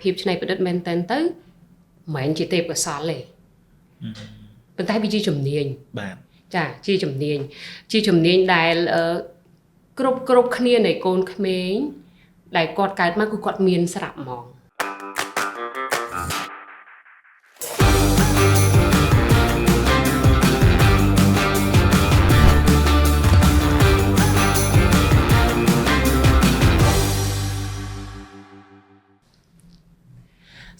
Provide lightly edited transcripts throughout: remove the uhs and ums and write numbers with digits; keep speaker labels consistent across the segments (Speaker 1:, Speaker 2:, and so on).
Speaker 1: ភាពច្នៃប្រឌិតមែនទែនទៅមិនមែនជាទេពកោសល្យទេប៉ុន្តែវាជាជំនាញ
Speaker 2: បាទ
Speaker 1: ចាជាជំនាញដែលគ្រប់គ្នានៃកូនក្មេងដែលគាត់កើតមកគឺគាត់មានស្រាប់ហ្មង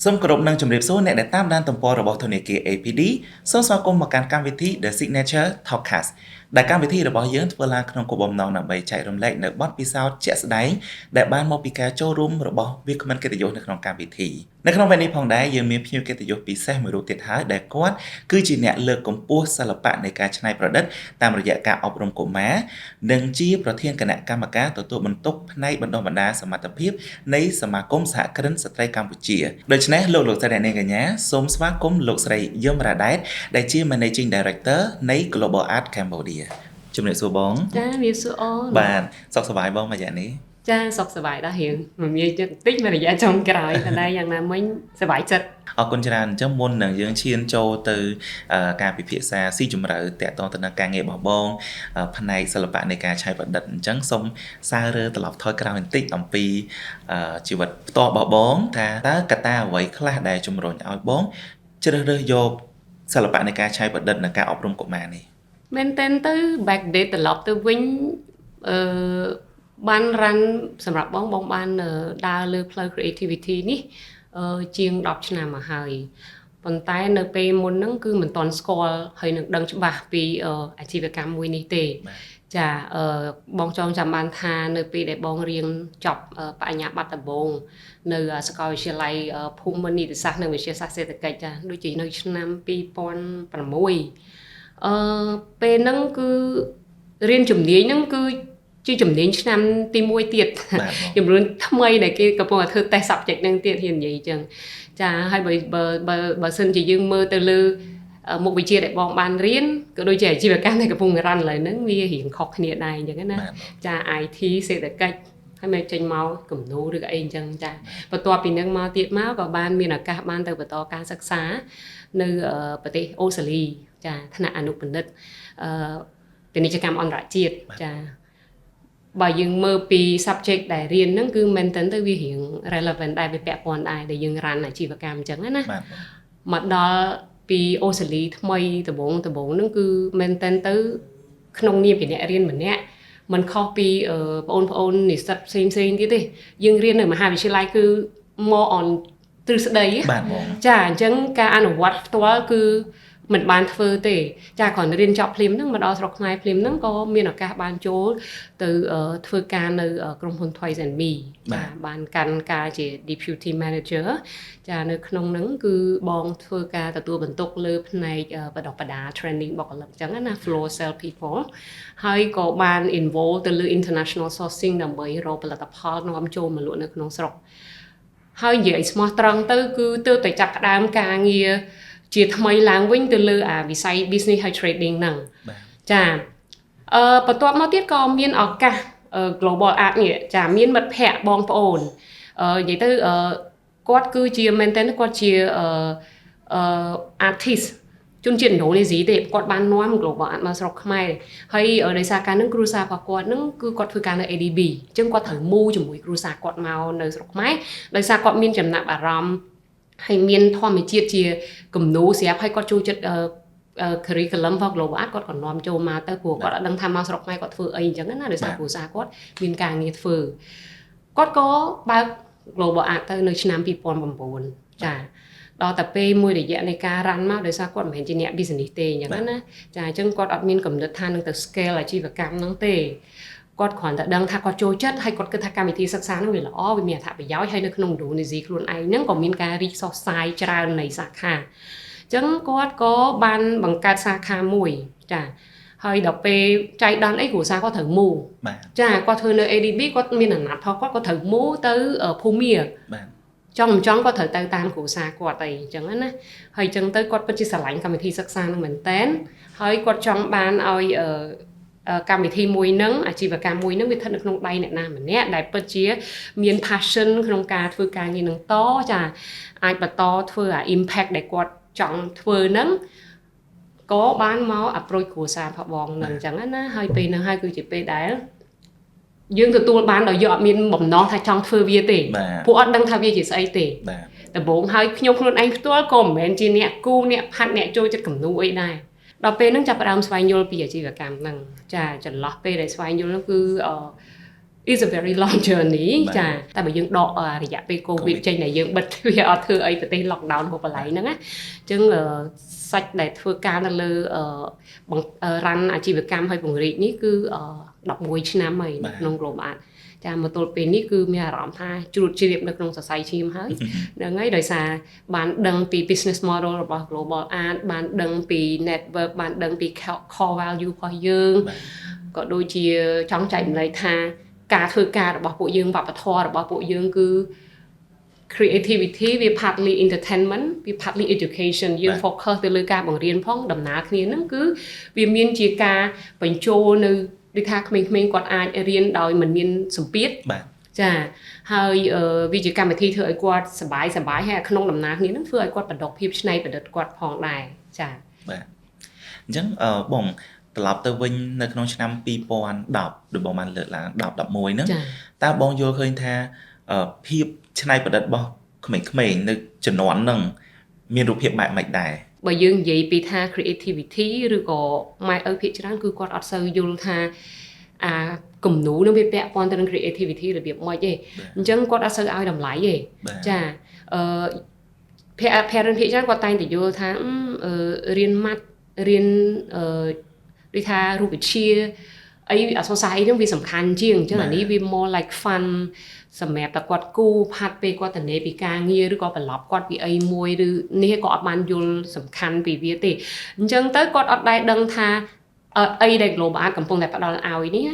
Speaker 2: សូមគោរពនឹងជម្រាបសួរអ្នកដែលតាមដានទំព័ររបស់ធនាគារ APD សូមស្វាគមន៍មកកាន់កម្មវិធី The Signature Talkcast ដែលកម្មវិធីរបស់យើងធ្វើឡើងក្នុងគោលបំណងដើម្បីចែករំលែកនៅបទពិសោធន៍ជាក់ស្ដែងដែលបានមកពីការចូលរួមរបស់វាគ្មិនកិត្តិយសនៅក្នុងកម្មវិធីនៅក្នុងវគ្គនេះផងដែរយើងមានភ្ញៀវកិត្តិយសពិសេសមួយរូបទៀតហើយដែលគាត់គឺជាអ្នកលើកកម្ពស់សិល្បៈនៃការច្នៃប្រឌិតតាមរយៈការអប់រំកុមារនិងជាប្រធានគណៈកម្មការទទួលបន្ទុកផ្នែកបណ្ដុះបណ្ដាលសមត្ថភាពនៃសមាគមសហគ្រិនស្ត្រីកម្ពុជាដូច្នេះលោកស្រីអ្នកនាងកញ្ញាសូមស្វាគមន៍លោកស្រីយមរ៉ាដែតដែលជា Managing Director នៃ Global Art Cambodia ជំរាបសួរបង
Speaker 1: ចាជំរាបសួរអូន
Speaker 2: បាទសុខសប្បាយបងមួយយ៉ាងនេះ
Speaker 1: ចាសុខសប្បាយដែររៀងមមាញឹកតិចមួយរយៈចុងក្រោយតែយ៉ាងណាមិញសប្បាយចិត្ត
Speaker 2: អរគុណច្រើនអញ្ចឹងមុននឹងយើងឈានចូលទៅការពិភាក្សាស៊ីជម្រៅតាក់ទងទៅនឹងការងាររបស់បងផ្នែកសិល្បៈនៃការច្នៃប្រឌិតអញ្ចឹងសូមសាររើត្រឡប់ថយក្រោយបន្តិចអំពីជីវិតផ្ទាល់របស់បងថាតើកត្តាអ្វីខ្លះដែលជំរុញឲ្យបងជ្រើសរើសយកសិល្បៈនៃការច្នៃប្រឌិតនិងការអប់រំកុមារនេះ
Speaker 1: មែនតើទៅ back date ត្រឡប់ទៅវិញបានរ៉ាន់សម្រាប់បងបានដើរលើផ្លូវ creativity នេះជាង10ឆ្នាំមកហើយប៉ុន្តែនៅពេលមុនហ្នឹងគឺមិនទាន់ស្គាល់ហើយនឹងដឹងច្បាស់ពីអាជីវកម្មមួយនេះទេចាបងចង់ចាំបានថានៅពេលដែលបងរៀនចប់បញ្ញាបត្រដំបូងនៅសាកលវិទ្យាល័យភូមិនីតិសាស្ត្រនិងវិទ្យាសាស្ត្រសេដ្ឋកិច្ចចាដូចជានៅឆ្នាំ2006ពេលហ្នឹងគឺរៀនជំនាញហ្នឹងគឺជាជំនាញឆ្នាំទី1ទៀតជំនាញថ្មីដែលគេកំពុងតែធ្វើ test subject ហ្នឹងទៀតហ៊ាននិយាយអញ្ចឹងចាហើយបើសិនជាយើងមើលទៅលើមុខវិជ្ជាដែលបងបានរៀនក៏ដូចជាអាជីវកម្មដែលកំពុងរ៉ាន់ឡើយហ្នឹងវារៀងខុសគ្នាដែរអញ្ចឹងណាចា IT សេដ្ឋកិច្ចហើយមកចេញមកគំនូរឬក៏អីអញ្ចឹងចាបន្ទាប់ពីហ្នឹងមកទៀតមកក៏បានមានឱកាសបានទៅបន្តការសិក្សានៅប្រទេសអូស្ត្រាលីចាថ្នាក់អនុបណ្ឌិតពាណិជ្ជកម្មអន្តរជាតិចាបើយើងមើលពី subject ដែលរៀនហ្នឹងគឺមែនតើទៅវារៀង relevant ដែរវាពាក់ព័ន្ធដែរដែលយើងរ៉ាន់អាជីវកម្មអញ្ចឹងណាមកដល់ពីអូស្ត្រាលីថ្មីដំបូងហ្នឹងគឺមែនតើទៅក្នុងនាមជាអ្នករៀនម្នាក់มันខុសពីបងប្អូននិស្សិតផ្សេងទៀតទេយើងរៀននៅមហាវិទ្យាល័យគឺ more on ទ្រឹស្ដីចាអញ្ចឹងការអនុវត្តផ្ទាល់គឺមិនបានធ្វើទេចាគ្រាន់តែរៀនចប់ភ្លាមហ្នឹងមកដល់ស្រុកខ្មែរភ្លាមហ្នឹងក៏មានឱកាសបានចូលទៅធ្វើការនៅក្រុមហ៊ុន Twice and Me ចាបានកាន់ការជា Deputy Manager ចានៅក្នុងហ្នឹងគឺបងធ្វើការទទួលបន្ទុកលើផ្នែកបណ្ដុះបណ្ដាល training បុគ្គលិកអញ្ចឹងណា floor sale people ហើយក៏បាន involve ទៅលើ international sourcing ដើម្បីរកផលិតផលនាំចូលមកលក់នៅក្នុងស្រុកហើយនិយាយស្មោះត្រង់ទៅគឺទើបតែចាប់ផ្ដើមការងារជាថ្មីឡើងវិញទៅលើអាវិស័យ business ហើយ trading ហ្នឹងចាបន្ទាប់មកទៀតក៏មានឱកាស global art នេះចាមានមិត្តភ័ក្តិបងប្អូននិយាយទៅគាត់គឺជាមែនតើគាត់ជាartist ជនជាតិឥណ្ឌូនេស៊ីទេគាត់បាននាំ global art មកស្រុកខ្មែរហើយដោយសារការនឹងគ្រួសាររបស់គាត់នឹងគឺគាត់ធ្វើការនៅ ADB អញ្ចឹងគាត់ត្រូវមូជាមួយគ្រួសារគាត់មកនៅស្រុកខ្មែរដោយសារគាត់មានចំណាប់អារម្មណ៍ហើយមានធម្មជាតិជាគំនូរស្រាប់ហើយគាត់ចូលចិត្តcurriculum របស់ global art គាត់ក៏នាំចូលមកទៅព្រោះគាត់អត់ដឹងថាមកស្រុកខ្មែរគាត់ធ្វើអីអញ្ចឹងណាដោយសារគ្រួសារគាត់មានការងារធ្វើគាត់ក៏បើក global art ទៅនៅឆ្នាំ2009ចាដល់តែពេលមួយរយៈនៃការរ៉ាន់មកដោយសារគាត់មិនមែនជាអ្នក business ទេអញ្ចឹងណាចាអញ្ចឹងគាត់អត់មានកំណត់ថានឹងទៅ scale អាជីវកម្មហ្នឹងទេគាត់គ្រាន់តែដឹងថាគាត់ចូលចិត្តហើយគាត់គិតថាកម្មវិធីសិក្សាហ្នឹងវាល្អវាមានអត្ថប្រយោជន៍ហើយនៅក្នុងឥណ្ឌូនេស៊ីខ្លួនឯងហ្នឹងក៏មានការរីកសុសសាយច្រើននៃសាខាអញ្ចឹងគាត់ក៏បានបង្កើតសាខាមួយចាហើយដល់ពេលចៃដន្យអីគ្រួសារគាត់ត្រូវមូចាគាត់ធ្វើនៅ ADB គាត់មានអាណត្តិផងគាត់ត្រូវមូទៅភូមាចង់មិនចង់គាត់ត្រូវទៅតាមគ្រួសារគាត់អីអញ្ចឹងណាហើយអញ្ចឹងទៅគាត់ពិតជាស្រឡាញ់កម្មវិធីសិក្សាហ្នឹងមែនតើហើយគាត់ចង់បានឲ្យ កម្មវិធីមួយហ្នឹងអាជីវកម្មមួយហ្នឹងវាស្ថិតនៅក្នុងដៃអ្នកណាម្នាក់ដែលពិតជាមាន passion ក្នុងការធ្វើការងារហ្នឹងតចាអាចបន្តធ្វើអា impact ដែលគាត់ចង់ធ្វើហ្នឹងក៏បានមក approach គ្រួសារផងបងហ្នឹងអញ្ចឹងណាហើយពេលហ្នឹងហើយគឺជាពេលដែលយើងទទួលបានដោយយកអត់មានបំណងថាចង់ធ្វើវាទេព្រោះអត់ដឹងថាវាជាស្អីទេដំបូងហើយខ្ញុំខ្លួនឯងផ្ទាល់ក៏មិនមែនជាអ្នកគូអ្នកផាត់អ្នកចូលចិត្តគំនូអីដែរដល់ពេលហ្នឹងចាប់ផ្ដើមស្វែងយល់ពីអាជីវកម្មហ្នឹងចាចន្លោះពេលដែលស្វែងយល់ហ្នឹងគឺis a very long journey ចាតែបើយើងដករយៈពេល COVID ចេញដែលយើងបិទវាអត់ធ្វើអីប្រទេស lockdown ហូបបន្លែហ្នឹងណាអញ្ចឹងសាច់ដែលធ្វើការនៅលើរ៉ាន់អាជីវកម្មហើយពង្រីកនេះគឺ11ឆ្នាំហើយក្នុង Global Art ចាមកទល់ពេលនេះគឺមានអារម្មណ៍ថាជ្រួតជ្រាបនៅក្នុងសរសៃឈាមហើយហ្នឹងហើយដោយសារបានដឹងពី business model របស់ Global Art បានដឹងពី network បានដឹងពី core value របស់យើងក៏ដូចជាចង់ចែករំលែកថាការធ្វើការរបស់ពួកយើងវប្បធម៌របស់ពួកយើងគឺ creativity វា partly entertainment វា partly education យើង focus ទៅលើការបង្រៀនផងដំណើរគ្នាហ្នឹងគឺវាមានជាការបញ្ចូលនៅដូចថាក្មេងៗគាត់អាចរៀនដោយមិនមានសម្ពាធចាហើយវាជាកម្មវិធីធ្វើឲ្យគាត់សប្បាយហើយក្នុងដំណើរគ្នាហ្នឹងធ្វើឲ្យគាត់បណ្ដុះភាពច្នៃប្រឌិតគាត់ផងដែរចា
Speaker 2: បាទអញ្ចឹងបងត្រឡប់ទៅវិញនៅក្នុងឆ្នាំ2010ដូចបងបានលើកឡើង10 11ហ្នឹងតើបងយល់ឃើញថាភាពច្នៃប្រឌិតរបស់ក្មេងៗនៅជំនាន់ហ្នឹងមានរូបភាពបែបម៉េចដែរ
Speaker 1: បើយើងនិយាយពីថា creativity ឬក៏ម៉ែឪភាគច្រើនគឺគាត់អត់សូវយល់ថាគំនូនឹងវាពាក់ព័ន្ធទៅនឹង creativity របៀបម៉េចទេអញ្ចឹងគាត់អត់សូវឲ្យតម្លៃទេចាparent ភាគច្រើនគាត់តែងតែយល់ថារៀនម៉ាត់រៀនដូចថារូបវិទ្យាអីអក្សរសាស្ត្រអីហ្នឹងវាសំខាន់ជាងអញ្ចឹងអានេះវា more like fun សម្រាប់តែគាត់គូផាត់ពេលគាត់ទៅនេពីការងារឬក៏ប្រឡប់គាត់ពីអីមួយឬនេះក៏អត់បានយល់សំខាន់ពីវាទេអញ្ចឹងទៅគាត់អត់ដែរដឹងថាអីដែល Global Art កំពុងតែផ្ដល់ឲ្យនេះ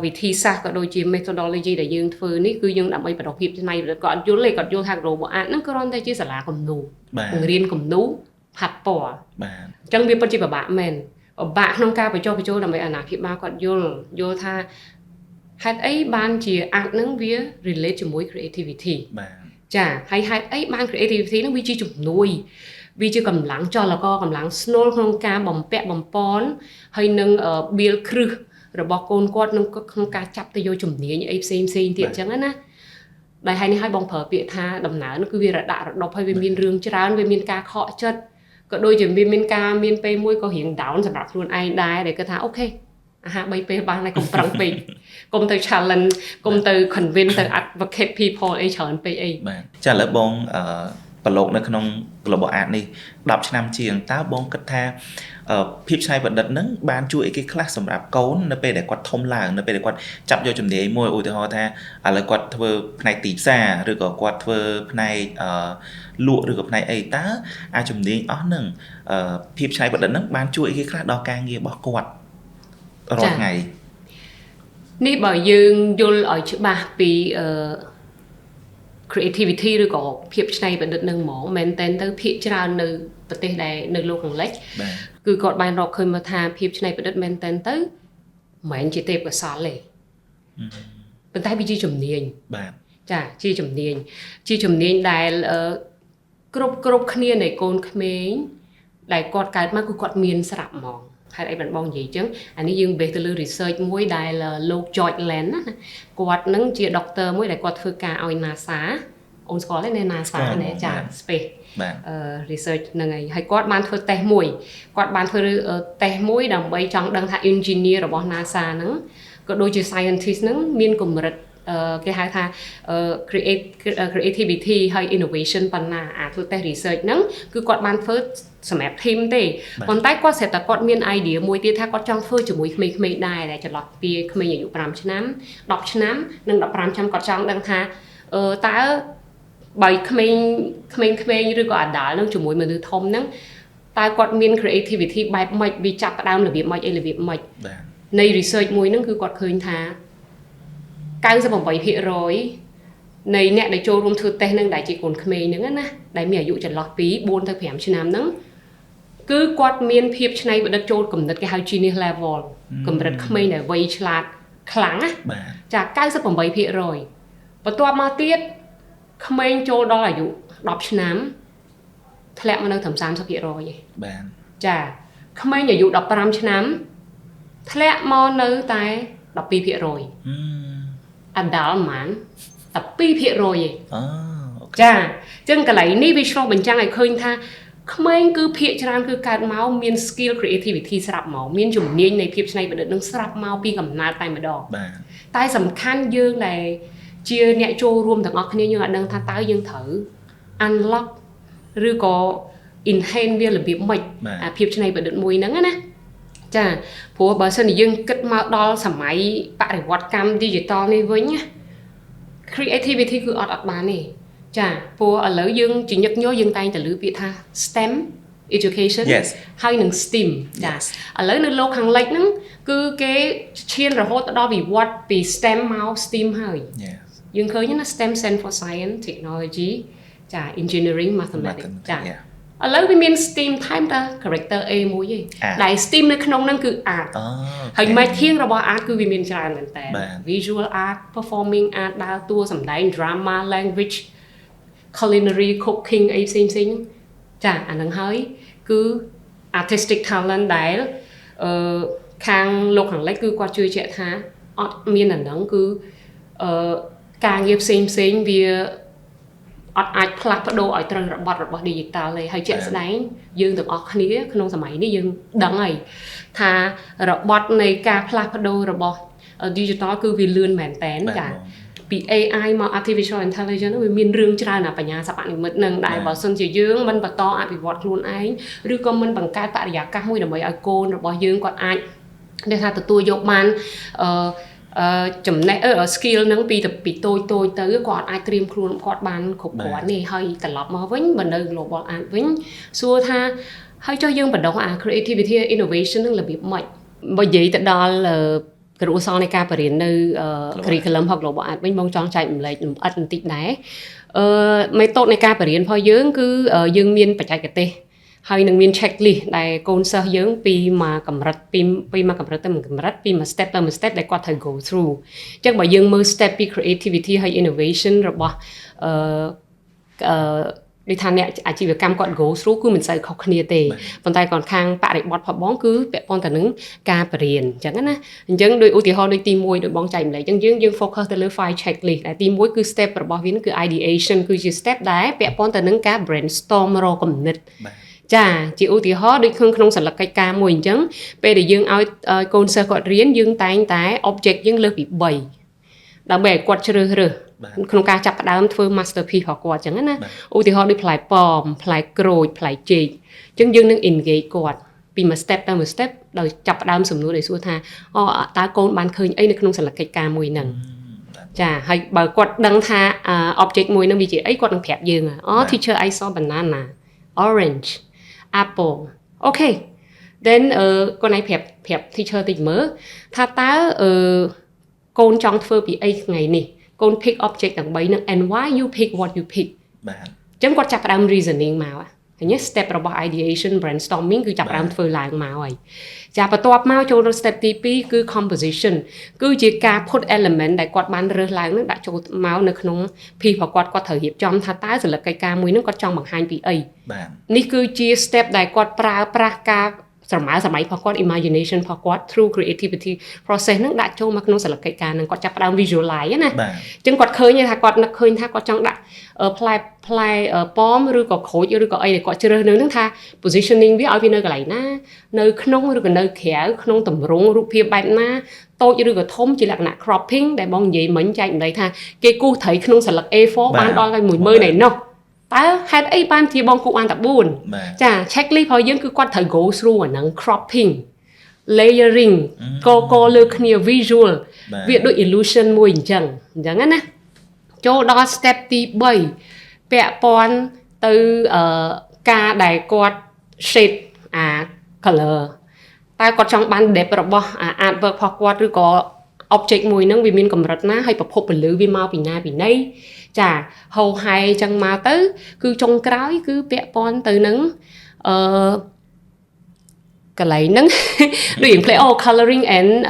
Speaker 1: វិធីសាស្ត្រក៏ដូចជា methodology ដែលយើងធ្វើនេះគឺយើងដើម្បីបណ្ដុះភាពច្នៃប្រឌិតគាត់យល់ទេគាត់យល់ថា Global Art ហ្នឹងគ្រាន់តែជាសាលាគំនូបង្រៀនគំនូផាត់ពណ៌បាទអញ្ចឹងវាពិតជាពិបាកមែនពិបាកក្នុងការបញ្ចុះបញ្ចូលដើម្បីអាណាព្យាបាលគាត់យល់ថាហេតុអីបានជា art ហ្នឹងវា relate ជាមួយ creativity
Speaker 2: បាទ
Speaker 1: ចាហើយហេតុអីបាន creativity ហ្នឹងវាជាជំនួយវាជាកម្លាំងចលករកម្លាំងស្នូលក្នុងការបំពាក់បំពន់ហើយនឹង build គ្រឹះរបស់កូនគាត់ក្នុងការចាប់ទៅយកជំនាញអីផ្សេងទៀតអញ្ចឹងណាដែលហើយនេះឲ្យបងប្រើពាក្យថាដំណើរនោះគឺវារដាក់រដប់ហើយវាមានរឿងច្រើនវាមានការខកចិត្តក៏ដូចជាវាមានការមានពេលមួយក៏រៀង down សម្រាប់ខ្លួនឯងដែរដែលគាត់ថាអូខេអាហារ3ពេលបានហើយកុំប្រឹងពេកកុំទៅ challenge កុំទៅ convince ទៅ advocate people អីច្រើនពេកអី
Speaker 2: បាទចាឥឡូវបងប្រឡូកនៅក្នុង Global Art នេះ10ឆ្នាំជាងតើបងគិតថាភាពច្នៃប្រឌិតហ្នឹងបានជួយអីគេខ្លះសម្រាប់កូននៅពេលដែលគាត់ធំឡើងនៅពេលដែលគាត់ចាប់យកជំនាញមួយឧទាហរណ៍ថាឥឡូវគាត់ធ្វើផ្នែកទីផ្សារឬក៏គាត់ធ្វើផ្នែកលក់ឬក៏ផ្នែកអីតើអាចជំនាញអស់ហ្នឹងភាពច្នៃប្រឌិតហ្នឹងបានជួយអីគេខ្លះដល់ការងាររបស់គាត់រាល់ថ្ងៃ
Speaker 1: នេះបើយើងយល់ឲ្យច្បាស់ពីcreativity ឬក៏ភាពច្នៃប្រឌិតនឹងហ្មងមែនតែនទៅភាគច្រើននៅប្រទេសដែលនៅលោកខាងលិចគឺគាត់បានរកឃើញមកថាភាពច្នៃប្រឌិតមែនតែនទៅមិនមែនជាទេពកោសល្យទេប៉ុន្តែវាជាជំនាញ
Speaker 2: បាទ
Speaker 1: ចាជាជំនាញដែលគ្រប់គ្នានៃកូនក្មេងដែលគាត់កើតមកគឺគាត់មានស្រាប់ហ្មងហេតុអីបានបងនិយាយអញ្ចឹងអានេះយើង base ទៅលើ research មួយដែលលោក George Land ណាគាត់នឹងជា doctor មួយដែលគាត់ធ្វើការឲ្យ NASA អូនស្គាល់ទេ NASA ណាចា space research ហ្នឹងហើយគាត់បានធ្វើ test មួយគាត់បានធ្វើ test មួយដើម្បីចង់ដឹងថា engineer របស់ NASA ហ្នឹងក៏ដូចជា scientist ហ្នឹងមានកម្រិតគេហៅថា creativity ហើយ innovation ប៉ុណ្ណាធ្វើ test research ហ្នឹងគឺគាត់បានធ្វើសម្រាប់ team ទេប៉ុន្តែគាត់ស្រាប់តែគាត់មាន idea មួយទៀតថាគាត់ចង់ធ្វើជាមួយក្មេងៗដែរដែលចន្លោះពីក្មេងអាយុ5ឆ្នាំ10ឆ្នាំនិង15ឆ្នាំគាត់ចង់ដឹងថាតើបើក្មេងឬក៏ adult នឹងជាមួយមនុស្សធំហ្នឹងតើគាត់មាន creativity បែបម៉េចវាចាប់ផ្ដើមរបៀបម៉េចអីរបៀបម៉េចនៃ research មួយហ្នឹងគឺគាត់ឃើញថា 98% នៃអ្នកដែលចូលរួមធ្វើតេស្តហ្នឹងដែលជាកូនក្មេងហ្នឹងណាដែលមានអាយុចន្លោះពី4ទៅ5ឆ្នាំហ្នឹង គឺគាត់មានភាពច្នៃប្រឌិតចូលកម្រិតគេហៅ genius level កម្រិតក្មេងដែលវៃឆ្លាតខ្លាំងណាចា 98% បន្ទាប់មកទៀតក្មេងចូលដល់អាយុ10ឆ្នាំ ធ្លាក់មកនៅត្រឹម 30% ឯង
Speaker 2: បាទ
Speaker 1: ចាក្មេងអាយុ15ឆ្នាំធ្លាក់មកនៅតែ 12% adult man 12% ឯងចាអញ្ចឹងកន្លែងនេះវាឆ្លុះបញ្ចាំងឲ្យឃើញថាក្មេងគឺភាគច្រើនគឺកើតមកមាន skill creativity ស្រាប់មកមានជំនាញនៃភាពច្នៃប្រឌិតនឹងស្រាប់មកពីកំណើតតែម្ដង
Speaker 2: បាទ
Speaker 1: តែសំខាន់យើងដែលជាអ្នកចូលរួមទាំងអស់គ្នាយើងអាចដឹងថាតើយើងត្រូវ unlock ឬក៏ enhance វារបៀបម៉េចអាភាពច្នៃប្រឌិតមួយហ្នឹងណាចាព្រោះបើសិនជាយើងគិតមកដល់សម័យបរិវត្តកម្ម digital នេះវិញ creativity គឺអត់បានទេចាព្រោះឥឡូវយើងជាញឹកញយយើងតែងតែលើពាក្យថា STEM education ហើយនឹង STEAM ចាឥឡូវនៅលោកខាងលិចហ្នឹងគឺគេឈានរហូតដល់វិវត្តពី STEM មក STEAM ហើយយើងឃើញណា STEM stand for science technology ចា engineering mathematics ចាឥឡូវវាមាន STEAM ថែមតា character A មួយឯងដែល STEAM នៅក្នុងហ្នឹងគឺ art ហើយ making របស់ art គឺវាមានច្រើនមែនតើ visual art performing art ដើរតួសម្ដែង drama language culinary cooking អីផ្សេងៗចាអាហ្នឹងហើយគឺ artistic talent ដែលខាងលោកខាងលិចគឺគាត់ជឿជាក់ថាអត់មានអាហ្នឹងគឺការងារផ្សេងវាអត់អាចផ្លាស់ប្ដូរឲ្យត្រូវរបត់របស់ digital ទេហើយជាក់ស្ដែងយើងទាំងអស់គ្នាក្នុងសម័យនេះយើងដឹងហើយថារបត់នៃការផ្លាស់ប្ដូររបស់ digital គឺវាលឿនមែនតើចាពី AI មក artificial intelligence វាមានរឿងច្រើនណាបញ្ញាសិប្បនិម្មិតនឹងដែលបើសិនជាយើងមិនបន្តអភិវឌ្ឍខ្លួនឯងឬក៏មិនបង្កើតបរិយាកាសមួយដើម្បីឲ្យកូនរបស់យើងគាត់អាចដែលថាទទួលយកបានចំណេះskill ហ្នឹងពីតូចទៅគាត់អាចត្រៀមខ្លួនគាត់បានគ្រប់គ្រាន់នេះហើយត្រឡប់មកវិញបើនៅ global art វិញសួរថាហើយចុះយើងបណ្ដុះអា creativity innovation ហ្នឹងរបៀបម៉េចបើនិយាយទៅដល់គ្រូសាស្ត្រនៃការបរៀននៅ curriculum របស់ global art វិញបងចង់ចែកម្លែកលម្អិតបន្តិចដែរméthode នៃការបរៀនរបស់យើងគឺយើងមានបច្ចេកទេសហើយនឹងមាន checklist ដែលកូនសិស្សយើងពីមួយកម្រិតពីមួយកម្រិតទៅមួយកម្រិតពីមួយ step ទៅមួយ step ដែលគាត់ត្រូវ go through អញ្ចឹងបើយើងមើល step ពី creativity ហើយ innovation របស់ដូចថាអ្នកអាជីវកម្មគាត់ go through គឺមិនសូវខុសគ្នាទេប៉ុន្តែគាត់ខាងបរិបត្តិផងបងគឺពាក់ព័ន្ធទៅនឹងការបរៀនអញ្ចឹងណាអញ្ចឹងដោយឧទាហរណ៍ដូចទី1ដោយបងចែកម្លែកអញ្ចឹងយើង focus ទៅលើ file checklist ដែលទី1គឺ step របស់វាគឺ ideation គឺជា step ដែលពាក់ព័ន្ធទៅនឹងការ brainstorm រកគំនិតចាជាឧទាហរណ៍ដូចក្នុងសិលឹកកិច្ចការមួយអញ្ចឹងពេលដែលយើងឲ្យកូនសិស្សគាត់រៀនយើងតែងតែ object យើងលើសពី3ដើម្បីឲ្យគាត់ជ្រើសរើសក្នុងការចាប់ផ្ដើមធ្វើ masterpiece របស់គាត់អញ្ចឹងណាឧទាហរណ៍ដូចផ្លែប៉ោមផ្លែក្រូចផ្លែចេកអញ្ចឹងយើងនឹង engage គាត់ពីមួយ step ទៅមួយ step ដោយចាប់ផ្ដើមសំណួរដែលសួរថាតើកូនបានឃើញអីនៅក្នុងសិលឹកកិច្ចការមួយហ្នឹងចាហើយបើគាត់ដឹងថា object មួយហ្នឹងវាជាអីគាត់នឹងប្រាប់យើងteacher I saw banana orange apple okay then គាត់ឯងប្រាប់ teacher តិចមើលថាតើកូនចង់ធ្វើពីអីថ្ងៃនេះកូន pick object ទាំង3ហ្នឹង and why you pick what you pick បាទអញ្ចឹងគាត់ចាប់ផ្ដើម reasoning មកឃើញ step របស់ ideation brainstorming គឺចាប់ផ្ដើមធ្វើឡើងមកហើយចាបន្ទាប់មកចូលដល់ step ទី2គឺ composition គឺជាការ put element ដែលគាត់បានរើសឡើងហ្នឹងដាក់ចូលមកនៅក្នុង piece របស់គាត់ត្រូវរៀបចំថាតើសិលឹកកិច្ចការមួយហ្នឹងគាត់ចង់បង្ហាញពីអីបាទនេះគឺជា step ដែលគាត់ប្រើប្រាស់ការសម័យរបស់គាត់ imagination របស់គាត់ through creativity process ហ្នឹងដាក់ចូលមកក្នុងសិលឹកកិច្ចការហ្នឹងគាត់ចាប់ផ្ដើម visualize ណាអញ្ចឹងគាត់ឃើញថាគាត់នឹកឃើញថាគាត់ចង់ដាក់ផ្លែប៉ោមឬក៏ក្រូចឬក៏អីដែលគាត់ជ្រើសនឹងហ្នឹងថា positioning វាឲ្យវានៅកន្លែងណានៅក្នុងឬក៏នៅក្រៅក្នុងទម្រង់រូបភាពបែបណាតូចឬក៏ធំជាលក្ខណៈ cropping ដែលបងនិយាយមិញចែកម្លែកថាគេគូសត្រីក្នុងសិលឹក A4 បានដល់ទៅ10000ឯណោះតើហេតុអីបានជាបងគូបានតែ4ចា checklist របស់យើងគឺគាត់ត្រូវ go through អាហ្នឹង cropping layering កលើគ្នា visual វាដូច illusion មួយអញ្ចឹងណាចូលដល់ step ទី3ពាក់ព័ន្ធទៅការដែលគាត់ shade អា color តើគាត់ចង់បាន depth របស់ artwork របស់គាត់ឬក៏ object មួយហ្នឹងវាមានកម្រិតណាហើយប្រភពពន្លឺវាមកពីណាពីណីចាហៅហែអញ្ចឹងមកទៅគឺចុងក្រោយគឺពាក់ព័ន្ធទៅនឹង cái lấy nâng đối play coloring and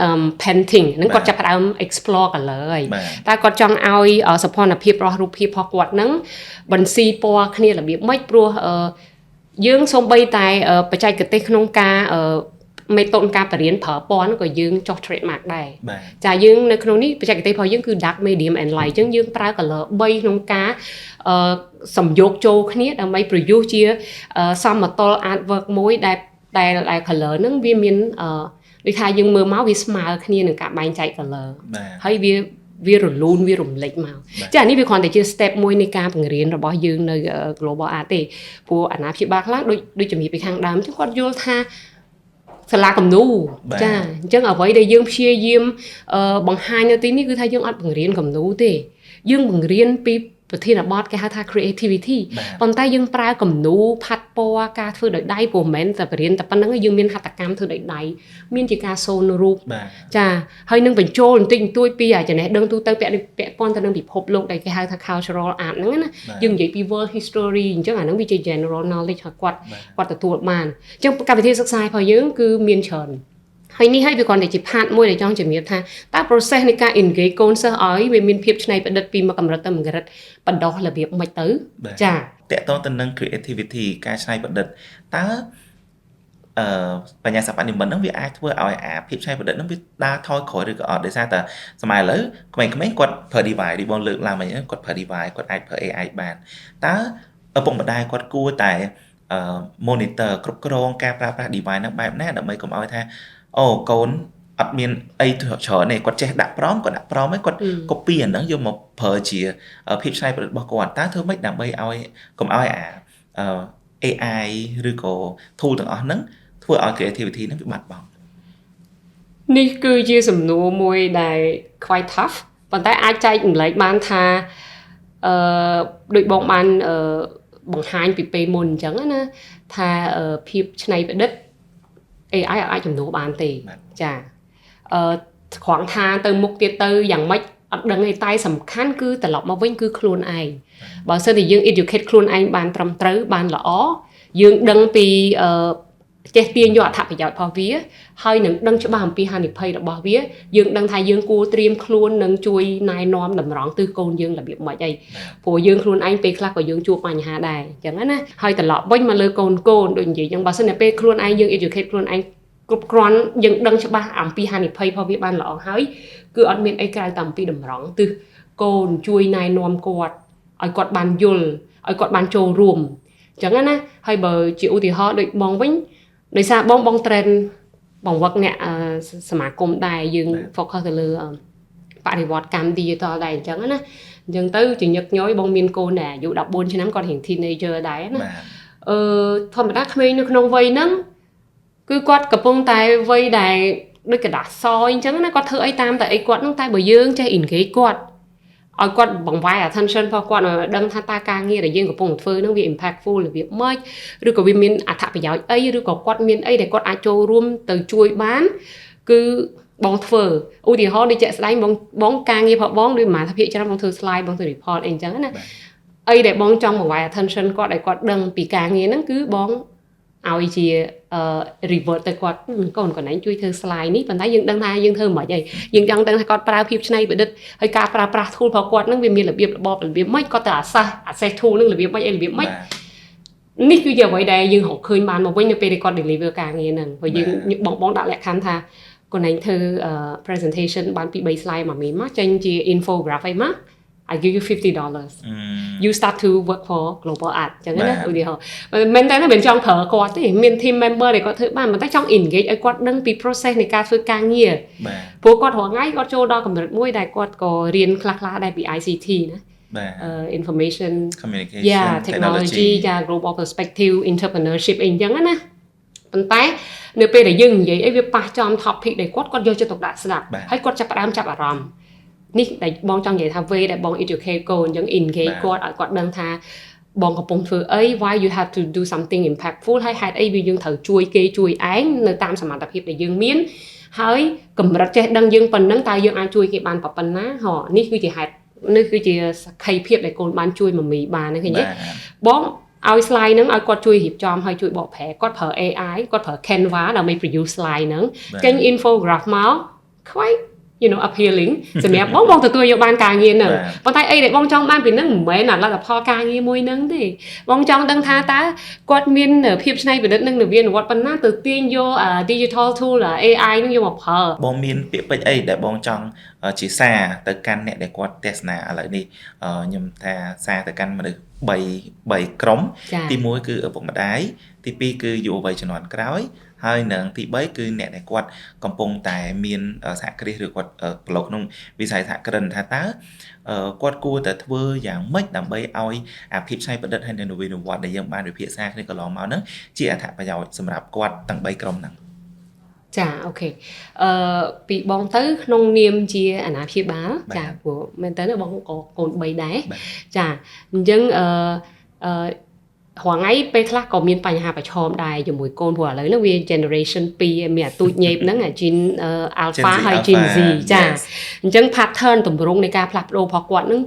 Speaker 1: painting nâng còn chập đam explore cả lời ta còn trong ao support là phim rô phim hoặc quạt nâng bần si po kia là bị mất pro dương xong bay tại bạch trai cái tết nông ca mấy tôn ca phải điền phở po nó có dương cho trademark đây chả dương nơi khung ní bạch trai cái tết phở dương cứ dark medium and light dương dương pra cả lỡ bay nông ca sầm dốt châu kia là mấy produce chia xong mà to artwork mối đại đại color nâng viên miền đi thay dương mưa máu vi smile kia nâng cả bài chạy color hay vi rồi luôn vi rụng lệch màu chứ anh ấy vi còn để chia step môiในการបង្រៀនរបស់យើងនៅ global art ទេព្រោះអាណាព្យាបាលខ្លះដូចជំរាបពីខាងដើមchứគាត់យល់ថាសាលាគំនូចាអញ្ចឹងអ្វីដែលយើងព្យាយាមបង្ហាញនៅទីនេះគឺថាយើងអត់បង្រៀនគំនូទេយើងបង្រៀនពីប្រធានបទគេហៅថា creativity ប៉ុន្តែយើងប្រើគំនូផាត់ពណ៌ការធ្វើដោយដៃព្រោះមិនមែនតែបរៀនតែប៉ុណ្្នឹងយើងមានហត្ថកម្មធ្វើដោយដៃមានជាការសូនរូបចាហើយនឹងបញ្ចូលបន្តិចបន្តួចពីចំណេះដឹងទូទៅពាក់ព័ន្ធទៅនឹងពិភពលោកដែលគេហៅថា cultural art ហ្នឹងណាយើងនិយាយពី world history អញ្ចឹងអាហ្នឹងវាជា general knowledge ឲ្យគាត់ទទួលបានអញ្ចឹងកម្មវិធីសិក្សារបស់យើងគឺមានច្រើនហើយនេះហើយវាគាត់តែជា part មួយដែលចង់ជំរាបថាតើ process នៃការ engage កូនសិស្សឲ្យវាមានភាពច្នៃប្រឌិតពីមួយកម្រិតទៅមួយកម្រិតបណ្ដោះរបៀបមិនទៅចាតកតងទៅនឹង
Speaker 2: creativity ការច្នៃប្រឌិតតើបញ្ញាសិប្បនិម្មិតហ្នឹងវាអាចធ្វើឲ្យអាភាពច្នៃប្រឌិតហ្នឹងវាដើរថយក្រោយឬក៏អត់ដោយសារតែសម័យឥឡូវក្មេងៗគាត់ប្រើ device ដូចបងលើកឡើងមិញគាត់ប្រើ device គាត់អាចប្រើ AI បានតើឪពុកម្ដាយគាត់គួរតែmonitor គ្រប់គ្រងការប្រើប្រាស់ device ហ្នឹងបែបណាដើម្បីកុំឲ្យថាអូកូនអត់មានអីច្រើនទេគាត់ចេះដាក់ប្រមគាត់ដាក់ប្រមហើយគាត់ copy អាហ្នឹងយកមកប្រើជាភាពច្នៃប្រឌិតរបស់គាត់តើធ្វើម៉េចដើម្បីឲ្យកុំឲ្យAI ឬក៏ tool ទាំងអស់ហ្នឹងធ្វើឲ្យ creativity ហ្នឹងវាបាត់បង់
Speaker 1: នេះគឺជាសំណួរមួយដែល quite tough ប៉ុន្តែអាចចែកម្លែកបានថាដូចបងបានបង្ហាញពីពេលមុនអញ្ចឹងណាថាភាពច្នៃប្រឌិតAI អាចជំនួសបានទេចាគ្រាន់ថាទៅមុខទៀតទៅយ៉ាងម៉េចអត់ដឹងទេតែសំខាន់គឺត្រឡប់មកវិញគឺខ្លួនឯងបើសិនតែយើង educate ខ្លួនឯងបានត្រឹមត្រូវបានល្អយើងដឹងពីចេះទាញយកអត្ថប្រយោជន៍របស់វាហើយនឹងដឹងច្បាស់អំពីហានិភ័យរបស់វាយើងដឹងថាយើងគួរត្រៀមខ្លួននឹងជួយណែនាំតម្រង់ទិសកូនយើងរបៀបម៉េចអីព្រោះយើងខ្លួនឯងពេលខ្លះក៏យើងជួបបញ្ហាដែរអញ្ចឹងណាហើយត្រឡប់វិញមកលើកូនដូចនិយាយអញ្ចឹងបើសិនតែពេលខ្លួនឯងយើង educate ខ្លួនឯងគ្រប់គ្រាន់យើងដឹងច្បាស់អំពីហានិភ័យរបស់វាបានល្អហើយគឺអត់មានអីក្រៅតែអំពីតម្រង់ទិសកូនជួយណែនាំគាត់ឲ្យគាត់បានយល់ឲ្យគាត់បានចូលរួមអញ្ចឹងណាហើយបើជាឧទាហរណ៍ដូចបងវិញដោយសារបង trend បងវឹកអ្នកសមាគមដែរយើង focus ទៅលើបរិវត្តកម្ម digital ដែរអញ្ចឹងណាអញ្ចឹងទៅជាញឹកញយបងមានកូនដែរអាយុ14ឆ្នាំគាត់រៀង teenager ដែរណាធម្មតាក្មេងនៅក្នុងវ័យហ្នឹងគឺគាត់កំពុងតែវ័យដែលដូចกระดาษសអញ្ចឹងណាគាត់ធ្វើអីតាមតែអីគាត់ហ្នឹងតែបើយើងចេះ engage គាត់ឲ្យគាត់បង្វែរ attention របស់គាត់ឲ្យដឹងថាតើការងារដែលយើងកំពុងធ្វើហ្នឹងវា impactful របៀបម៉េចឬក៏វាមានអត្ថប្រយោជន៍អីឬក៏គាត់មានអីដែលគាត់អាចចូលរួមទៅជួយបានគឺបងធ្វើឧទាហរណ៍ដូចជាក់ស្ដែងបងការងាររបស់បងដូចមួយថាភាគច្រើនបងធ្វើ slide បងធ្វើ report អីអញ្ចឹងណាអីដែលបងចង់បង្វែរ attention គាត់ឲ្យគាត់ដឹងពីការងារហ្នឹងគឺបងឲ្យជាrevert ទៅគាត់កូនឯងជួយធ្វើ slide នេះប៉ុន្តែយើងដឹងថាយើងធ្វើមិនអីយើងចង់ដឹងថាគាត់ប្រើភាពច្នៃប្រឌិតហើយការប្រើប្រាស់ tool របស់គាត់ហ្នឹងវាមានរបៀបរបៀបម៉េចគាត់ទៅ access tool ហ្នឹងរបៀបម៉េចអីរបៀបម៉េចនេះគឺជាអ្វីដែលយើងរកឃើញបានមកវិញនៅពេលដែលគាត់ deliver ការងារហ្នឹងព្រោះយើងបងដាក់លក្ខខណ្ឌថាកូនឯងធ្វើ presentation បានពី3 slide មកមីមកចេញជា infographic មក I give you $50 you start to work for global art ចឹងណាឧទាហរណ៍មិនតែមិនចង់ប្រើគាត់ទេមាន team member ដែលគាត់ធ្វើបានតែចង់ engage ឲ្យគាត់ដឹងពី process នៃការធ្វើការងារព្រោះគាត់រាល់ថ្ងៃគាត់ចូលដល់កម្រិតមួយដែលគាត់ក៏រៀនខ្លះៗដែរពី ICT ណាinformation
Speaker 2: communication
Speaker 1: technology global perspective entrepreneurship អីចឹងណាប៉ុន្តែនៅពេលដែលយើងនិយាយអីវាប៉ះចំ topic ដែលគាត់យកចិត្តទុកដាក់ស្ដាប់ហើយគាត់ចាប់អារម្មណ៍នេះដែលបងចង់និយាយថា way ដែលបង educate កូនអញ្ចឹង engage គាត់ឲ្យគាត់ដឹងថាបងកំពុងធ្វើអី why you have to do something impactful ហើយហេតុអីវាយើងត្រូវជួយគេជួយឯងនៅតាមសមត្ថភាពដែលយើងមានហើយកម្រិតចេះដឹងយើងប៉ុណ្ណឹងតើយើងអាចជួយគេបានប៉ុណ្ណានេះគឺជាហេតុនេះគឺជាសក្ខីភាពដែលកូនបានជួយមមីបានឃើញទេបង ឲ្យ slide ហ្នឹងឲ្យគាត់ជួយរៀបចំហើយជួយបកប្រែគាត់ប្រើ AI គាត់ប្រើ Canva ដើម្បី produce slide ហ្នឹងចេញ infograph មកខ្វៃappealing សម្រាប់បងទទួលយកបានការងារហ្នឹងប៉ុន្តែអីដែលបងចង់បានពីហ្នឹងមិនមែនអាលទ្ធផលការងារមួយហ្នឹងទេបងចង់ដឹងថាតើគាត់មានភាពច្នៃប្រឌិតនិងនវានុវត្តន៍ប៉ុណ្ណាទៅទាញយក digital tool AI ហ្នឹងយកមកប្រើ
Speaker 2: បងមានពាក្យពេចន៍អីដែលបងចង់ជាសារទៅកាន់អ្នកដែលគាត់ទស្សនាឥឡូវនេះខ្ញុំថាសារទៅកាន់មនុស្ស3ក្រុមទី1គឺឪពុកម្ដាយទី2គឺយុវវ័យជំនាន់ក្រោយហើយនឹងទី3គឺអ្នកដែលគាត់កំពុងតែមានសហគ្រាសឬគាត់ប្រឡូកក្នុងវិស័យសហគ្រិនថាតើគាត់គួរតែធ្វើយ៉ាងម៉េចដើម្បីឲ្យអាភាពច្នៃប្រឌិតហើយនិងនវានុវត្តន៍ដែលយើងបានវិភាគគ្នាកន្លងមកហ្នឹងជាអត្ថប្រយោជន៍សម្រាប់គាត់ទាំង3ក្រុមហ្នឹង
Speaker 1: ចាអូខេពីបងទៅក្នុងនាមជាអាណាព្យាបាលចាព្រោះមែនតើបងក៏កូន3ដែរចាអញ្ចឹងរងថ្ងៃពេលខ្លះក៏មានបញ្ហាប្រឈមដែរជាមួយកូនព្រោះឥឡូវហ្នឹងវា generation 2មានអាទូចញេបហ្នឹងអា Gen Alpha ហើយ Gen Z ចាអញ្ចឹង pattern ទម្រង់នៃការផ្លាស់ប្ដូររបស់គាត់ហ្នឹង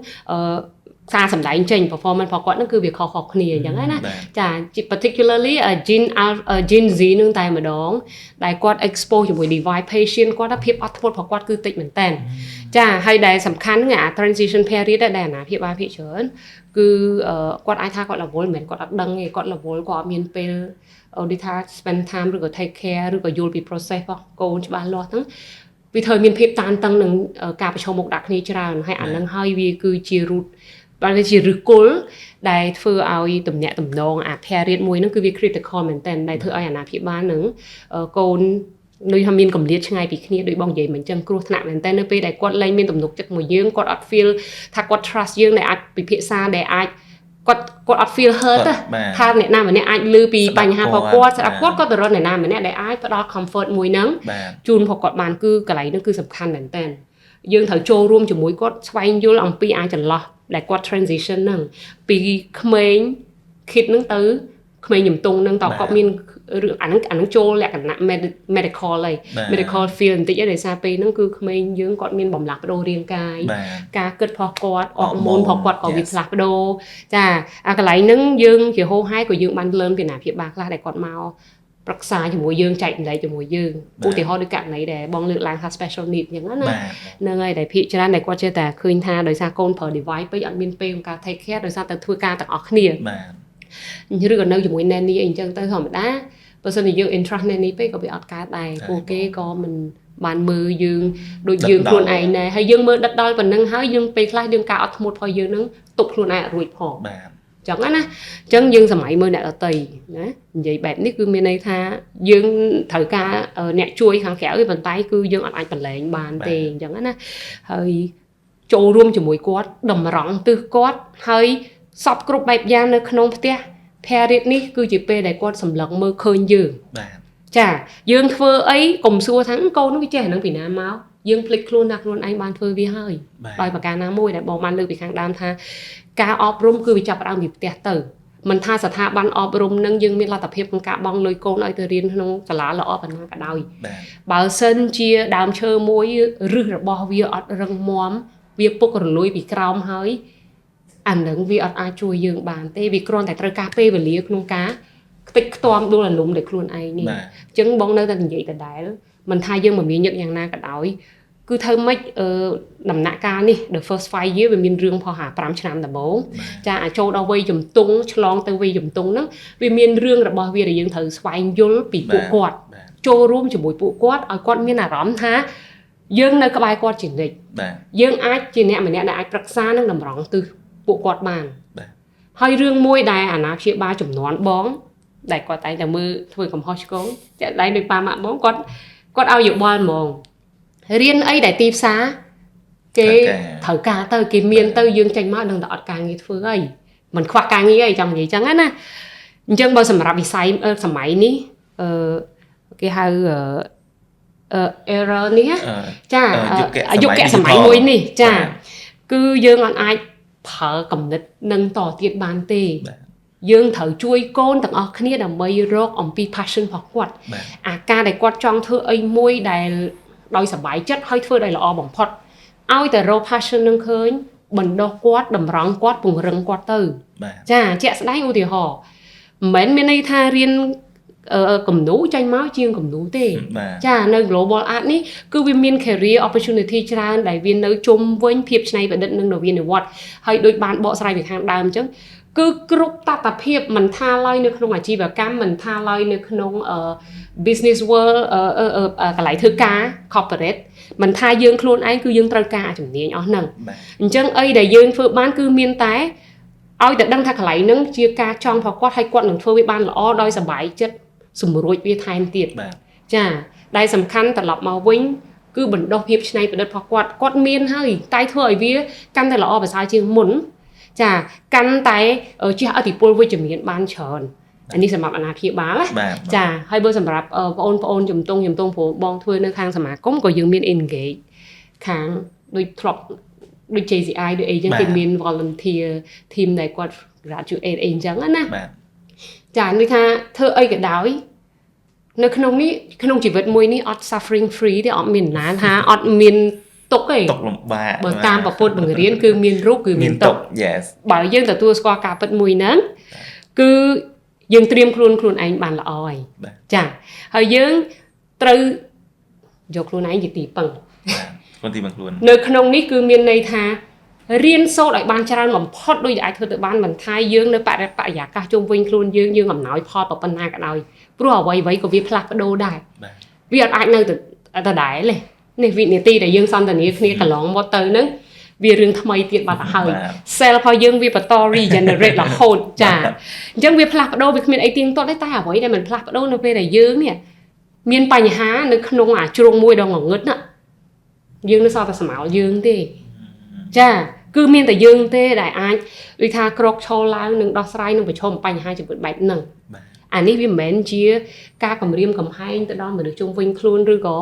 Speaker 1: សារសម្ដែងចេញ performance របស់គាត់ហ្នឹងគឺវាខុសៗគ្នាអញ្ចឹងណាចា particularly Gen Z ហ្នឹងតែម្ដងដែលគាត់ expose ជាមួយ device patient គាត់ថាភាពអត់ធ្មត់របស់គាត់គឺតិចមែនតើចាហើយដែលសំខាន់ហ្នឹងអា transition period ដែលអាណាព្យាបាលភាគច្រើនគឺគាត់អាចថាគាត់រវល់មិនមែនគាត់អត់ដឹងទេគាត់រវល់គាត់អត់មានពេលដូចថា spend time ឬក៏ take care ឬក៏យល់ពី process របស់កូនច្បាស់លាស់ហ្នឹងវាធ្វើមានភាពតានតឹងនឹងការប្រឈមមុខដាក់គ្នាច្រើនហើយអាហ្នឹងហើយវាគឺជា root បានវាជាឫសគល់ដែលធ្វើឲ្យទំនាក់ទំនងអា period មួយហ្នឹងគឺវា critical មែនតើដែលធ្វើឲ្យអាណាព្យាបាលហ្នឹងកូនដូចថាមានកម្រិតឆ្ងាយពីគ្នាដូចបងនិយាយមិនចឹងគ្រោះថ្នាក់មែនតើនៅពេលដែលគាត់លែងមានទំនុកចិត្តមួយយើងគាត់អត់ feel ថាគាត់ trust យើងដែលអាចពិភាក្សាដែលអាចគាត់អត់ feel hurt ថាអ្នកណាម្នាក់អាចឮពីបញ្ហារបស់គាត់ស្រាប់គាត់ទៅរកអ្នកណាម្នាក់ដែលអាចផ្ដល់ comfort មួយហ្នឹងជូនរបស់គាត់បានគឺកន្លែងហ្នឹងគឺសំខាន់មែនតើយើងត្រូវចូលរួមជាមួយគាត់ស្វែងយល់អំពីអាចន្លោះដែលគាត់ transition ហ្នឹងពីក្មេង kid ហ្នឹងទៅក្មេងជំទង់ហ្នឹងតើគាត់មានរឿងអាហ្នឹងចូលលក្ខណៈ medical ហើយ medical field បន្តិចឯដោយសារពេលហ្នឹងគឺក្មេងយើងគាត់មានបំលាស់ប្ដូររាងកាយការគិតរបស់គាត់អរម៉ូនរបស់គាត់ក៏វាផ្លាស់ប្ដូរចាអាកន្លែងហ្នឹងយើងជាហោហែក៏យើងបានlearn ពីអាណាព្យាបាលខ្លះដែលគាត់មកប្រឹក្សាជាមួយយើងចែកម្លែកជាមួយយើងឧទាហរណ៍ដូចករណីដែលបងលើកឡើងថា special need អញ្ចឹងណាហ្នឹងហើយដែលភាគច្រើនដែលគាត់ចេះតែឃើញថាដោយសារកូនប្រើ device ពេកអត់មានពេលក្នុងការ take care ដោយសារតែធ្វើការទាំងអស់គ្នាឬក៏នៅជាមួយ nanny អីអញ្ចឹងទៅធម្មតាបើសិនជាយើង interest nanny ពេកក៏វាអត់កើតដែរពួកគេក៏មិនបានមើលយើងដូចយើងខ្លួនឯងដែរហើយយើងមើលដិតដល់ប៉ុណ្្នឹងហើយយើងពេលខ្លះយើងការអត់ធ្មត់របស់យើងនឹងទប់ខ្លួនឯងអត់រួចផងចឹងណាអញ្ចឹងយើងសម័យមើលអ្នកដទៃណានិយាយបែបនេះគឺមានន័យថាយើងត្រូវការអ្នកជួយខាងក្រៅទេប៉ុន្តែគឺយើងអត់អាចបន្លែងបានទេអញ្ចឹងណាហើយចូលរួមជាមួយគាត់តម្រង់ទិសគាត់ហើយសពគ្រប់បែបយ៉ាងនៅក្នុងផ្ទះperiod នេះគឺជាពេលដែលគាត់សម្លឹងមើលឃើញយើងចាយើងធ្វើអីកុំសួរថាកូននោះវាចេះអានឹងពីណាមកយើងភ្លេចខ្លួនថាខ្លួនឯងបានធ្វើវាហើយដោយប្រការណាមួយដែលបងបានលើកពីខាងដើមថាការអប់រំគឺវាចាប់ផ្ដើមពីផ្ទះទៅមិនថាស្ថាប័នអប់រំនឹងយើងមានលទ្ធភាពក្នុងការបង់លុយកូនឲ្យទៅរៀនក្នុងសាលាល្អប៉ុណ្ណាក៏ដោយបើសិនជាដើមឈើមួយឫសរបស់វាអត់រឹងមាំវាពុករលួយពីក្រោមហើយអានឹងវាអត់អាចជួយយើងបានទេវាគ្រាន់តែត្រូវការពេលវេលាក្នុងការខ្ទេចខ្ទាំដួលរលំដោយខ្លួនឯងនេះអញ្ចឹងបងនៅតែនិយាយដដែលមិនថាយើងមិនមានញឹកយ៉ាងណាក៏ដោយគឺធ្វើម៉េចដំណាក់កាលនេះ the first 5 year វាមានរឿងផុស5ឆ្នាំដំបូងចាអាចចូលដល់វ័យជំទង់ឆ្លងទៅវ័យជំទង់ហ្នឹងវាមានរឿងរបស់វាដែលយើងត្រូវស្វែងយល់ពីពួកគាត់ចូលរួមជាមួយពួកគាត់ឲ្យគាត់មានអារម្មណ៍ថាយើងនៅក្បែរគាត់ជានិច្ចយើងអាចជាអ្នកម្នាក់ដែលអាចប្រឹក្សានិងតម្រង់ទិសពួកគាត់បានហើយរឿងមួយដែលអាណាព្យាបាលចំនួនបងដែលគាត់តែមើលធ្វើកំហុសឆ្គងចាក់ដៃដោយប៉ាម៉ាក់បងគាត់ឲ្យយោបល់ហ្មងរៀនអីដែលទីផ្សារគេត្រូវការទៅគេមានទៅយើងចេញមកនឹងតែអត់ការងារធ្វើអីមិនខ្វះការងារអីចង់និយាយចឹងណាអញ្ចឹងបើសម្រាប់វិស័យសម័យនេះគេហៅerror នេះចាយុគសម័យមួយនេះចាគឺយើងអាចប្រើគំនិតនឹងតទៀតបានទេយើងត្រូវជួយកូនទាំងអស់គ្នាដើម្បីរកអំពី passion របស់គាត់អាការដែលគាត់ចង់ធ្វើអីមួយដែលដោយសប្បាយចិត្តហើយធ្វើដោយល្អបំផុតឲ្យតែរក passion នឹងឃើញបណ្ដុះគាត់តម្រង់គាត់ពង្រឹងគាត់ទៅ ចាជាក់ស្ដែងឧទាហរណ៍មិនមែនមានន័យថារៀនគំនូចាញ់មកជាងគំនូទេចានៅ Global Art នេះគឺវាមាន career opportunity ច្រើនដែលវានៅជុំវិញភាពច្នៃប្រឌិតនិងនវានុវត្តន៍ហើយដូចបានបកស្រាយពីខាងដើមអញ្ចឹងគឺគ្រប់តថភាពមិនថាឡើយនៅក្នុងអាជីវកម្មមិនថាឡើយនៅក្នុងbusiness world កន្លែងធ្វើការ corporate មិនថាយើងខ្លួនឯងគឺយើងត្រូវការជំនាញអស់ហ្នឹងអញ្ចឹងអីដែលយើងធ្វើបានគឺមានតែឲ្យតែដឹងថាកន្លែងហ្នឹងជាការចង់របស់គាត់ហើយគាត់នឹងធ្វើវាបានល្អដោយសប្បាយចិត្តសម្រួចវាថែមទៀតចាដែលសំខាន់ត្រឡប់មកវិញគឺបណ្ដុះភាពច្នៃប្រឌិតរបស់គាត់មានហើយតែធ្វើឲ្យវាកាន់តែល្អប្រសើរជាងមុនចាកាន់តែជះឥទ្ធិពលវិជ្ជមានបានច្រើនអានេះសម្រាប់អាណាព្យាបាលណាចាហើយបើសម្រាប់បងប្អូនជំទង់ព្រោះបងធ្វើនៅខាងសមាគមក៏យើងមាន engage ខាងដូចធ្លាប់ដូច JCI ដូចអីចឹងគេមាន volunteer team ដែលគាត់ graduate អីចឹងណាចានិយាយថាធ្វើអីក៏ដោយនៅក្នុងនេះក្នុងជីវិតមួយនេះអត់ suffering free ទេអត់មានណាថាអត់មានទុកទេ
Speaker 2: ទុកលំបាក
Speaker 1: បើតាមប្រពុតបង្រៀនគឺមានរូបគឺមានទុក
Speaker 2: yes
Speaker 1: បើយើងទទួលស្គាល់ការពិតមួយហ្នឹងគឺយើងត្រៀមខ្លួនឯងបានល្អហើយចាហើយយើងត្រូវយកខ្លួនឯងជាទីពឹង
Speaker 2: ខ្លួនទីពឹងខ្លួន
Speaker 1: នៅក្នុងនេះគឺមានន័យថារៀនសូត្រឲ្យបានច្រើនបំផុតដូចអាចធ្វើទៅបានមិនថាយើងនៅបរិយាកាសជុំវិញខ្លួនយើងអំណោយផលប៉ុណ្ណាក៏ដោយព្រោះអ្វីក៏វាផ្លាស់ប្ដូរដែរវាអត់អាចនៅទៅដែរទេនេះវិនាទីដែលយើងសន្ទនាគ្នាកន្លងមកទៅហ្នឹងវារឿងថ្មីទៀតបាត់ទៅហើយ cell របស់យើងវាបន្ត regenerate រហូតចាអញ្ចឹងវាផ្លាស់ប្ដូរវាគ្មានអីទៀងទាត់ទេតែអ្វីដែលមិនផ្លាស់ប្ដូរនៅពេលដែលយើងនេះមានបញ្ហានៅក្នុងជ្រុងមួយដ៏ងងឹតណាយើងនៅសល់តែស្មៅយើងទេចាគឺមានតែយើងទេដែលអាចដូចថាក្រកឈរឡើងនិងដោះស្រាយនឹងប្រឈមបញ្ហាជីវិតបែបហ្នឹងអានេះវាមិនមែនជាការគំរាមកំហែងទៅដល់មនុស្សជុំវិញខ្លួនឬក៏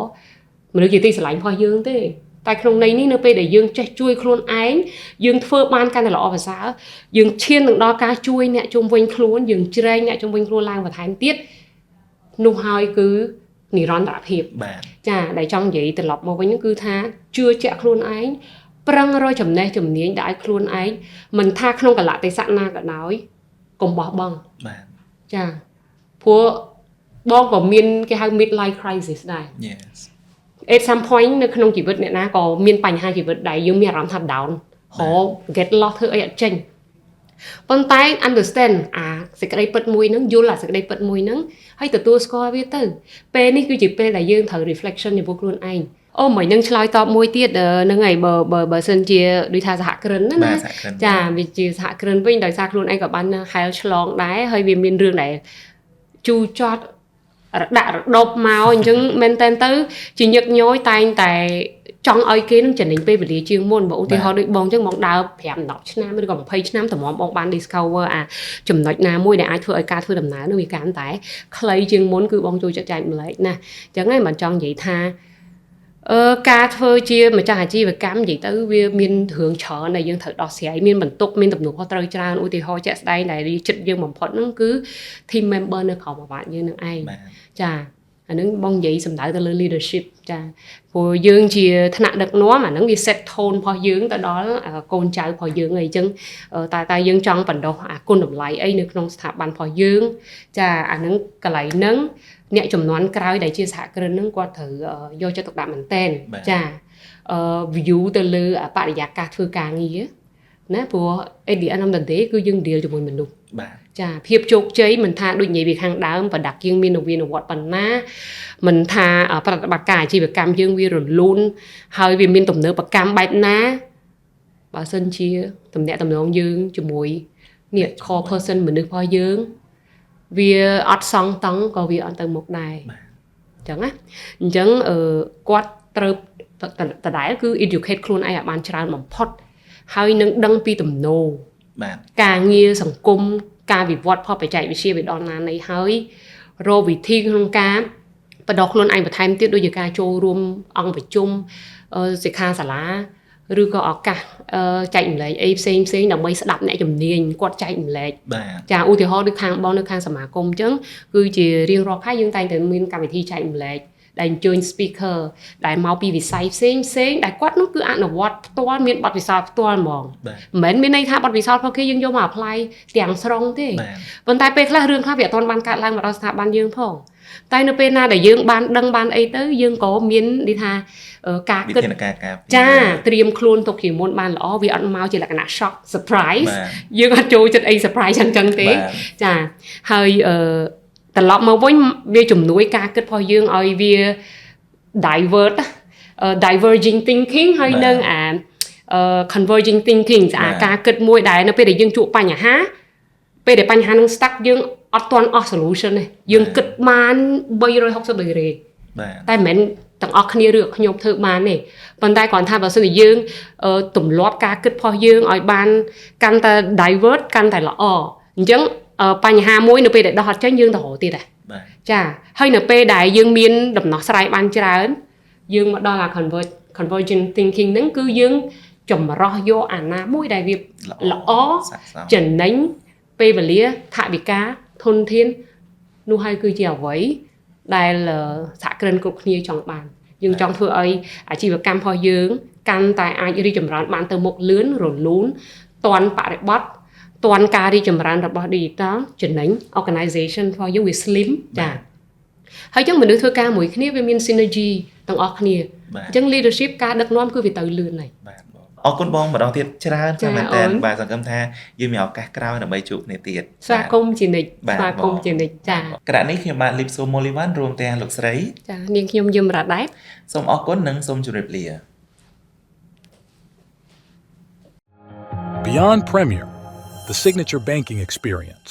Speaker 1: មនុស្សជាទីស្រឡាញ់របស់យើងទេតែក្នុងន័យនេះនៅពេលដែលយើងចេះជួយខ្លួនឯងយើងធ្វើបានកាន់តែល្អប្រសើរយើងឈាននឹងដល់ការជួយអ្នកជុំវិញខ្លួនយើងជ្រែងអ្នកជុំវិញខ្លួនឡើងបន្ថែមទៀតនោះហើយគឺនិរន្តរភាពចាដែលចង់និយាយត្រឡប់មកវិញគឺថាជឿជាក់ខ្លួនឯងប្រឹងរកចំណេះជំនាញដែលឲ្យខ្លួនឯងមិនថាក្នុងកលៈទេសៈណាក៏ដោយកុំបោះបង់ចាព្រោះបងក៏មានគេហៅ midlife crisis ដែរ
Speaker 2: yes
Speaker 1: at some point នៅក្នុងជីវិតអ្នកណាក៏មានបញ្ហាជីវិតដែរយើងមានអារម្មណ៍ថា down ហៅ get lost ធ្វើអីអត់ចេញប៉ុន្តែ understand សេចក្តីពិតមួយហ្នឹងយល់សេចក្តីពិតមួយហ្នឹងហើយទទួលស្គាល់វាទៅពេលនេះគឺជាពេលដែលយើងត្រូវ reflection ចំពោះខ្លួនឯងអូមិននឹងឆ្លើយតបមួយទៀតហ្នឹងហើយបើសិនជាដូចថាសហគ្រិនណាចាវាជាសហគ្រិនវិញដោយសារខ្លួនឯងក៏បានហែលឆ្លងដែរហើយវាមានរឿងដែលជូរចត់ដាក់រដប់មកអញ្ចឹងមែនតើទៅជាញឹកញយតែងតែចង់ឲ្យគេនឹងចំណេញពេលវេលាជាងមុនបើឧទាហរណ៍ដូចបងអញ្ចឹងបងដើរ5-10ឆ្នាំឬក៏20ឆ្នាំតម្រាំបងបាន discover ចំណុចណាមួយដែលអាចធ្វើឲ្យការធ្វើដំណើរនោះវាកាន់តែខ្លីជាងមុនគឺបងចូលចិត្តចែកម្លែកណាអញ្ចឹងហើយមិនចង់និយាយថាការធ្វើជាម្ចាស់អាជីវកម្មនិយាយទៅវាមានរឿងច្រើនដែលយើងត្រូវដោះស្រាយមានបន្ទុកមានទំនួលខុសត្រូវច្រើនឧទាហរណ៍ជាក់ស្ដែងដែលចិត្តយើងបំផុតហ្នឹងគឺ team member នៅក្រោមអាវ៉ាត់យើងនឹងឯងចាអានឹងបងនិយាយសំដៅទៅលើ leadership ចាព្រោះយើងជាថ្នាក់ដឹកនាំអានឹងវា set tone របស់យើងទៅដល់កូនចៅរបស់យើងអីចឹងតែយើងចង់បណ្ដុះគុណតម្លៃអីនៅក្នុងស្ថាប័នរបស់យើងចាអានឹងកន្លែងហ្នឹងអ្នកចំនួនក្រោយដែលជាសហគ្រិនហ្នឹងគាត់ត្រូវយកចិត្តទុកដាក់មែនតែនចា view ទៅលើបរិយាកាសធ្វើការងារណាព្រោះ at the end of the day គឺយើង deal ជាមួយមនុស្សចាភាពជោគជ័យមិនថាដូចនិយាយពីខាងដើមប្រដាក់យើងមាននវានុវត្តន៍ប៉ុណ្ណាមិនថាប្រតិបត្តិការអាជីវកម្មយើងវារលូនហើយវាមានទំនើបកម្មបែបណាបើសិនជាតំណែងតំណងយើងជាមួយនេះ core person មនុស្សរបស់យើងវាអត់សង់តង់ក៏វាអត់ទៅមុខដែរអញ្ចឹងណាអញ្ចឹងគាត់ត្រូវតដែលគឺ educate ខ្លួនឯងឲ្យបានច្រើនបំផុតហើយនឹងដឹងពីទំនោរការងារសង្គមការវិវត្តផលបច្ចេកវិទ្យាវាដល់ណានៃហើយរកវិធីក្នុងការបដោះខ្លួនឯងបន្ថែមទៀតដូចជាការចូលរួមអង្គប្រជុំសិក្ខាសាលាឬក៏ឱកាសចែកម្លែកអីផ្សេងដើម្បីស្ដាប់អ្នកជំនាញគាត់ចែកម្លែកចាឧទាហរណ៍ដូចខាងបងនៅខាងសមាគមអញ្ចឹងគឺជារៀងរាល់ខែយើងតែងតែមានកម្មវិធីចែកម្លែក ដែលអញ្ជើញ speaker ដែលមកពីវិស័យផ្សេងដែលគាត់នោះគឺអនុវត្តផ្ទាល់មានបទពិសោធន៍ផ្ទាល់ហ្មងមិនមែនមានន័យថាបទពិសោធន៍របស់គេយើងយកមក apply ទាំងស្រុងទេប៉ុន្តែពេលខ្លះរឿងខ្លះវាអត់ទាន់បានកើតឡើងមកដល់ស្ថាប័នយើងផងតែនៅពេលណាដែលយើងបានដឹងបានអីទៅយើងក៏មាននិយាយថាការគិតចាត្រៀមខ្លួនទុកជាមុនបានល្អវាអត់មកជាលក្ខណៈ shock surprise យើងអត់ចូលចិត្តអី surprise អញ្ចឹងទេចាហើយត្រឡប់មកវិញវាជំនួយការគិតរបស់យើងឲ្យវា diverging thinking ហើយនឹងconverging thinking ការគិតមួយដែលនៅពេលដែលយើងជួបបញ្ហាពេលដែលបញ្ហានឹង stuck យើងអត់ទាន់អស់ solution ទេយើងគិតបាន360ដឺក្រេតែមិនមែនទាំងអស់គ្នាឬខ្ញុំធ្វើបានទេប៉ុន្តែគ្រាន់ថាបើសិនជាយើងទម្លាប់ការគិតរបស់យើងឲ្យបានកាន់តែ divert កាន់តែល្អអញ្ចឹងបញ្ហាមួយនៅពេលដែលដោះអត់ចេញយើងទៅរកទៀតដែរចាហើយនៅពេលដែលយើងមានដំណោះស្រាយបានច្រើនយើងមកដល់convergent thinking ហ្នឹងគឺយើងចម្រោះយកអាណាមួយដែលវាល្អចំណេញពេលវេលាថវិកាធនធាននោះហើយគឺជាអ្វីដែលសហគ្រិនគ្រប់គ្នាចង់បានយើងចង់ធ្វើឲ្យអាជីវកម្មរបស់យើងកាន់តែអាចរីកចម្រើនបានទៅមុខលឿនរលូនទាន់បរិបត្តិទាន់ការរីកចម្រើនរបស់ digital ចំណេញ organization របស់យើងវា slim ចាហើយចឹងមនុស្សធ្វើការមួយគ្នាវាមាន synergy ទាំងអស់គ្នាអញ្ចឹង leadership ការដឹកនាំគឺវាទៅលឿនហើយ
Speaker 2: អរគុណបងម្ដងទៀតច្រើនចា៎មែនតើបាទសង្ឃឹមថាយើងមានឱកាសក្រោយដើម្បីជួបគ្នាទៀត
Speaker 1: ស្វាគមន៍ជានិច្ចស្វាគមន៍ជានិច្ចចា៎
Speaker 2: ក្រៅនេះខ្ញុំបាទលីបសូម៉ូលីវ៉ាន់រួមទាំងលោកស្រី
Speaker 1: ចា៎នាងខ្ញុំយមរ៉ាដែត
Speaker 2: សូមអរគុណនិងសូមជម្រាបលា
Speaker 3: Beyond Premier, the signature banking experience.